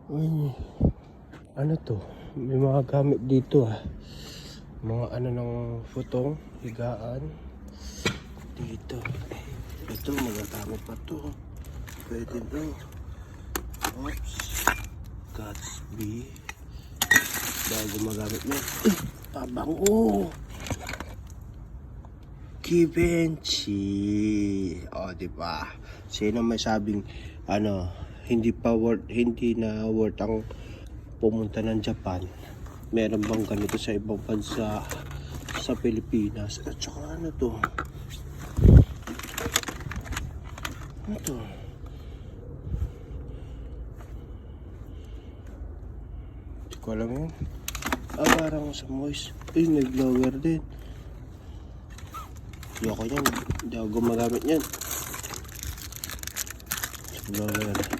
Uy, ano to? May mga gamit dito Mga ano ng futong, higaan. Dito. Ito, mga gamit pa to. Pwede to. Oops. Gatsby. Bago magamit mo. Tabango. Givenchy. O, diba? Sino may sabing, hindi na worth ang pumunta ng Japan? Meron bang ganito sa ibang bansa sa Pilipinas? At saka ano to? Ano to? Hindi ko alam yun. Parang sa moist. Uy, may blower din. Hindi ako yan. Hindi ako gumagamit yan. Blower.